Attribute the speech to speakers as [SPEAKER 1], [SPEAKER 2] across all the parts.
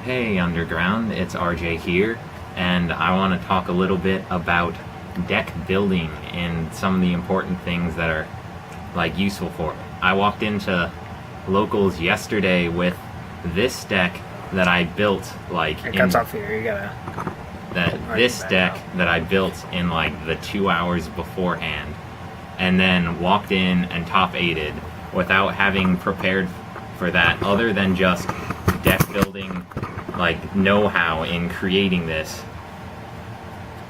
[SPEAKER 1] Hey Underground, it's RJ here, and I want to talk a little bit about deck building and some of the important things that are useful for it. I walked into Locals yesterday with this deck that I built
[SPEAKER 2] It cuts off here. You gotta.
[SPEAKER 1] this deck that I built in the 2 hours beforehand, and then walked in and top aided without having prepared for that other than just deck building know-how in creating this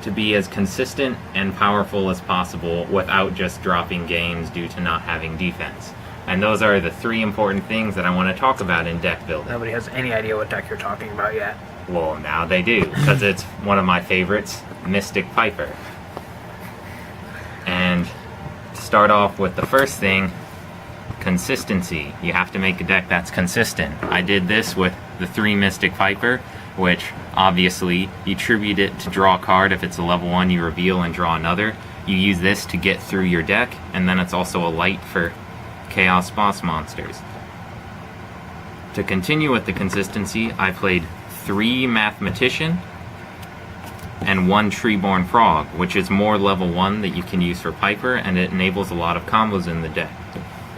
[SPEAKER 1] to be as consistent and powerful as possible without just dropping games due to not having defense. And those are the three important things that I want to talk about in deck building.
[SPEAKER 2] Nobody has any idea what deck you're talking about yet.
[SPEAKER 1] Well, now they do, because it's one of my favorites, Mystic Piper. And to start off with the first thing, consistency. You have to make a deck that's consistent. I did this with the 3 Mystic Piper, which obviously you tribute it to draw a card. If it's a level 1, you reveal and draw another. You use this to get through your deck, and then it's also a light for Chaos Boss monsters. To continue with the consistency, I played 3 Mathematician and 1 Treeborn Frog, which is more level 1 that you can use for Piper, and it enables a lot of combos in the deck.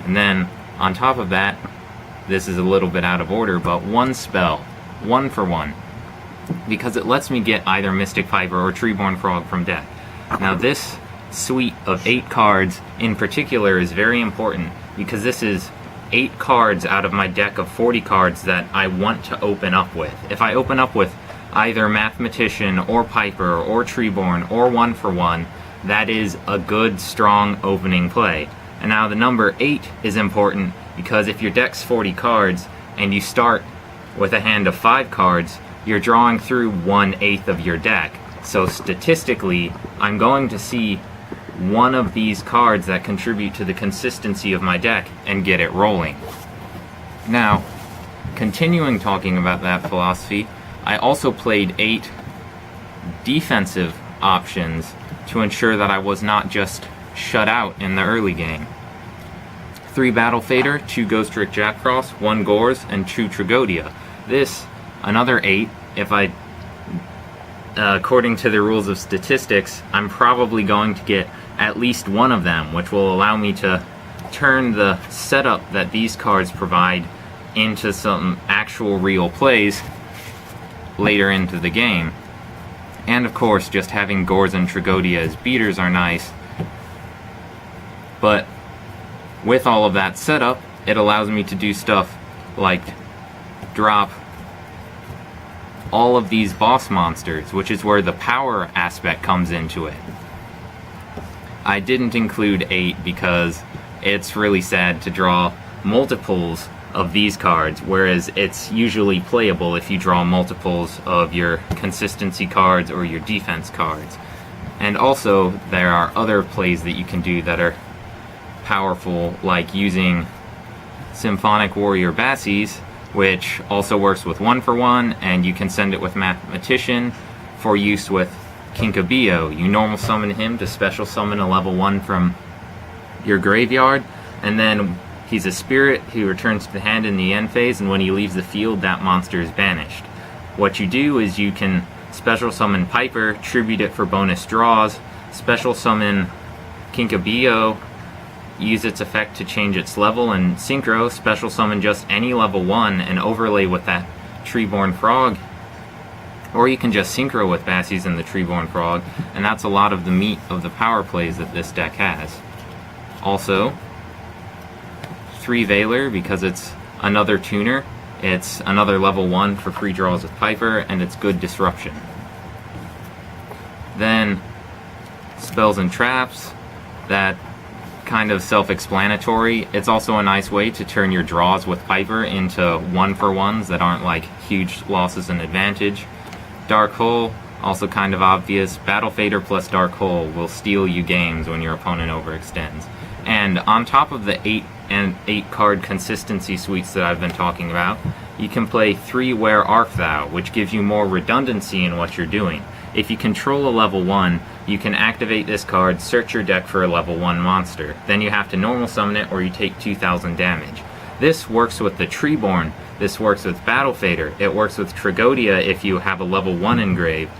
[SPEAKER 1] And then, on top of that, this is a little bit out of order, but 1 spell, 1 for 1, because it lets me get either Mystic Piper or Treeborn Frog from deck. Now this suite of 8 cards in particular is very important, because this is 8 cards out of my deck of 40 cards that I want to open up with. If I open up with either Mathematician or Piper or Treeborn or 1 for 1, that is a good, strong opening play. And now the number 8 is important, because if your deck's 40 cards and you start with a hand of 5 cards, you're drawing through 1/8 of your deck. So statistically, I'm going to see one of these cards that contribute to the consistency of my deck and get it rolling. Now, continuing talking about that philosophy, I also played 8 defensive options to ensure that I was not just shut out in the early game. 3 Battle Fader, 2 Ghostrick Jackfrost, 1 Gores, and 2 Tragodia. This, another 8, if I, according to the rules of statistics, I'm probably going to get at least one of them, which will allow me to turn the setup that these cards provide into some actual real plays later into the game. And of course, just having Gores and Tragodia as beaters are nice, but with all of that setup, it allows me to do stuff like drop all of these boss monsters, which is where the power aspect comes into it. I didn't include 8 because it's really sad to draw multiples of these cards, whereas it's usually playable if you draw multiples of your consistency cards or your defense cards. And also, there are other plays that you can do that are powerful, like using Symphonic Warrior Bassies, which also works with 1 for 1, and you can send it with Mathematician for use with Kinkabio. You normal summon him to special summon a level 1 from your graveyard, and then he's a spirit who returns to the hand in the end phase, and when he leaves the field, that monster is banished. What you do is you can special summon Piper, tribute it for bonus draws, special summon Kinkabio, use its effect to change its level, and synchro, special summon just any level 1 and overlay with that Treeborn Frog. Or you can just synchro with Bassies and the Treeborn Frog, and that's a lot of the meat of the power plays that this deck has. Also, 3 Veiler, because it's another tuner, it's another level 1 for free draws with Piper, and it's good disruption. Then, spells and traps, that kind of self-explanatory. It's also a nice way to turn your draws with Piper into 1 for 1s that aren't huge losses and advantage. Dark Hole, also kind of obvious. Battle Fader plus Dark Hole will steal you games when your opponent overextends. And on top of the 8 card consistency suites that I've been talking about, you can play 3 Where Art Thou, which gives you more redundancy in what you're doing. If you control a level 1, you can activate this card, search your deck for a level 1 monster. Then you have to normal summon it or you take 2,000 damage. This works with the Treeborn. This works with Battle Fader. It works with Tragodia if you have a level 1 engrave.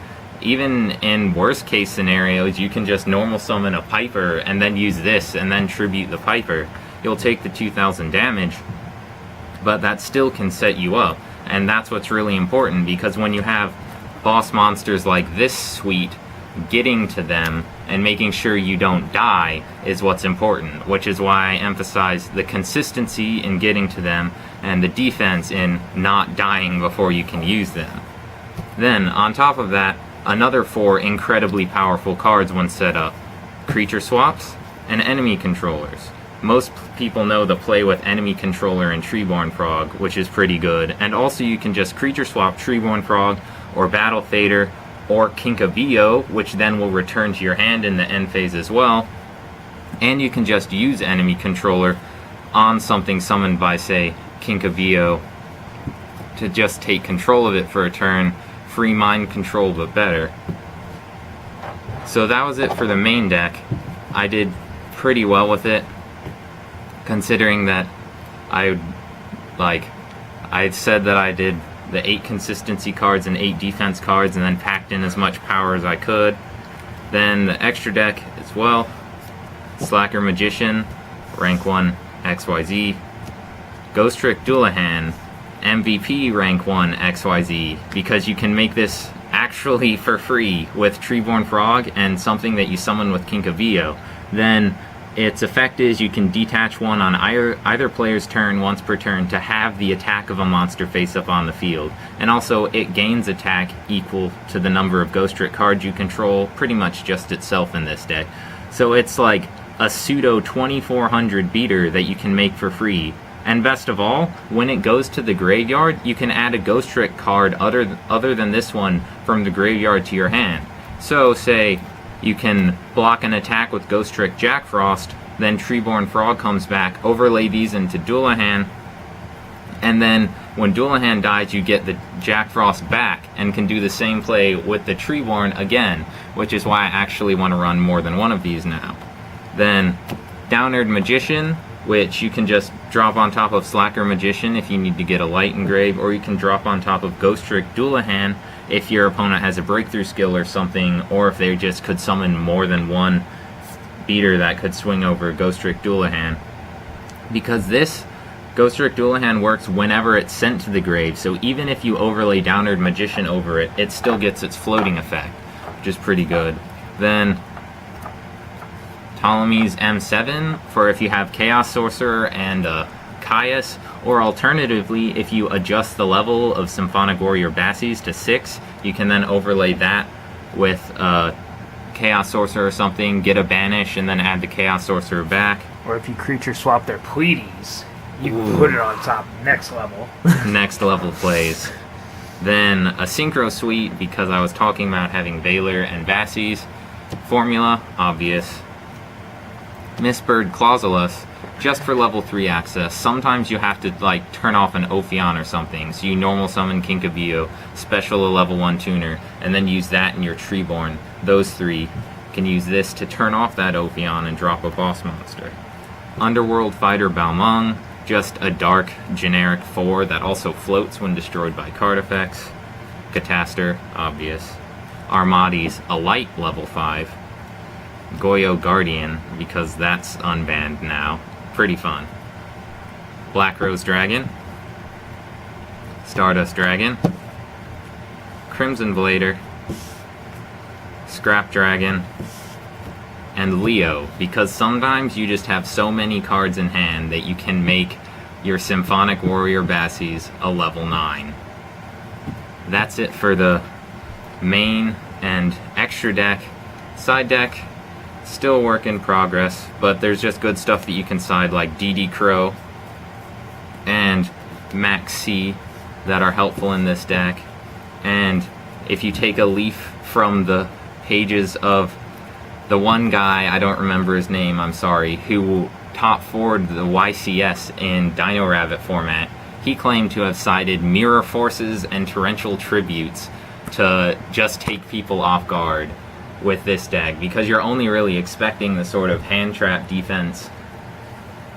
[SPEAKER 1] Even in worst case scenarios, you can just normal summon a Piper and then use this and then tribute the Piper. You'll take the 2000 damage, but that still can set you up. And that's what's really important, because when you have boss monsters like this suite, getting to them and making sure you don't die is what's important, which is why I emphasize the consistency in getting to them and the defense in not dying before you can use them. Then, on top of that, another 4 incredibly powerful cards when set up: creature swaps and enemy controllers. Most people know the play with enemy controller and Treeborn Frog, which is pretty good, and also you can just creature swap Treeborn Frog or Battle Fader or Kinkavio, which then will return to your hand in the end phase as well. And you can just use enemy controller on something summoned by, say, Kinkavio to just take control of it for a turn. Free mind control, but better. So that was it for the main deck. I did pretty well with it, considering that I said that I did the 8 consistency cards and 8 defense cards, and then packed in as much power as I could. Then the extra deck as well: Slacker Magician, rank 1 XYZ, Ghost Trick Dullahan, MVP rank 1 XYZ, because you can make this actually for free with Treeborn Frog and something that you summon with Kinkavio. Then its effect is you can detach 1 on either player's turn once per turn to have the attack of a monster face up on the field. And also it gains attack equal to the number of Ghost Trick cards you control, pretty much just itself in this deck. So it's like a pseudo 2400 beater that you can make for free. And best of all, when it goes to the graveyard, you can add a Ghost Trick card other than this one from the graveyard to your hand. So say you can block an attack with Ghost Trick Jack Frost, then Treeborn Frog comes back, overlay these into Dullahan, and then when Dullahan dies you get the Jack Frost back and can do the same play with the Treeborn again, which is why I actually want to run more than one of these now. Then Downerd Magician, which you can just drop on top of Slacker Magician if you need to get a light engrave, or you can drop on top of Ghost Trick Dullahan if your opponent has a breakthrough skill or something, or if they just could summon more than one beater that could swing over Ghost Trick Dullahan. Because this Ghost Trick Dullahan works whenever it's sent to the grave, so even if you overlay Downerd Magician over it, it still gets its floating effect, which is pretty good. Then Ptolemy's M7 for if you have Chaos Sorcerer and Caius, or alternatively, if you adjust the level of Symphonic Warrior Bassies to 6, you can then overlay that with Chaos Sorcerer or something, get a Banish, and then add the Chaos Sorcerer back.
[SPEAKER 2] Or if you creature swap their Pleiades, you can put it on top next level.
[SPEAKER 1] Next level plays. Then a Synchro Suite, because I was talking about having Valor and Bassies. Formula, obvious. Mistbird Clausulus, just for level 3 access. Sometimes you have to turn off an Ophion or something, so you normal summon Kinkavio, special a level 1 tuner, and then use that in your Treeborn. Those 3 can use this to turn off that Ophion and drop a boss monster. Underworld Fighter Balmung, just a dark generic 4 that also floats when destroyed by card effects. Catastor, obvious. Armades, a light level 5. Goyo Guardian, because that's unbanned now. Pretty fun. Black Rose Dragon. Stardust Dragon. Crimson Blader. Scrap Dragon. And Leo, because sometimes you just have so many cards in hand that you can make your Symphonic Warrior Bassies a level 9. That's it for the main and extra deck. Side deck, still work in progress, but there's just good stuff that you can side, like DD Crow and Max C that are helpful in this deck. And if you take a leaf from the pages of the one guy, I don't remember his name, I'm sorry, who top forward the YCS in Dino Rabbit format, he claimed to have sided Mirror Forces and Torrential Tributes to just take people off guard with this deck, because you're only really expecting the sort of hand trap defense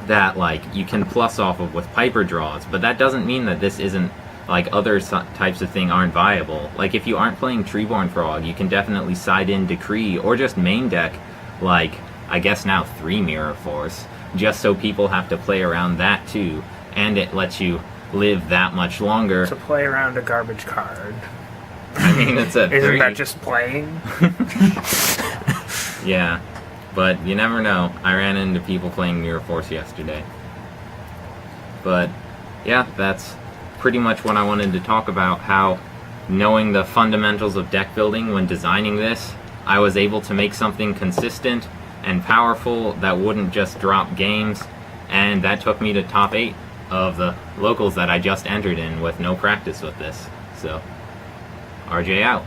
[SPEAKER 1] that like you can plus off of with Piper draws, but that doesn't mean that this isn't like other types of thing aren't viable. Like if you aren't playing Treeborn Frog, you can definitely side in Decree or just main deck like I guess now 3 Mirror Force, just so people have to play around that too, and it lets you live that much longer.
[SPEAKER 2] To play around a garbage card.
[SPEAKER 1] I mean, it's a
[SPEAKER 2] Isn't
[SPEAKER 1] 3.
[SPEAKER 2] that just playing?
[SPEAKER 1] Yeah, but you never know. I ran into people playing Mirror Force yesterday. But yeah, that's pretty much what I wanted to talk about, how knowing the fundamentals of deck building when designing this, I was able to make something consistent and powerful that wouldn't just drop games, and that took me to top 8 of the locals that I just entered in with no practice with this. So, RJ out.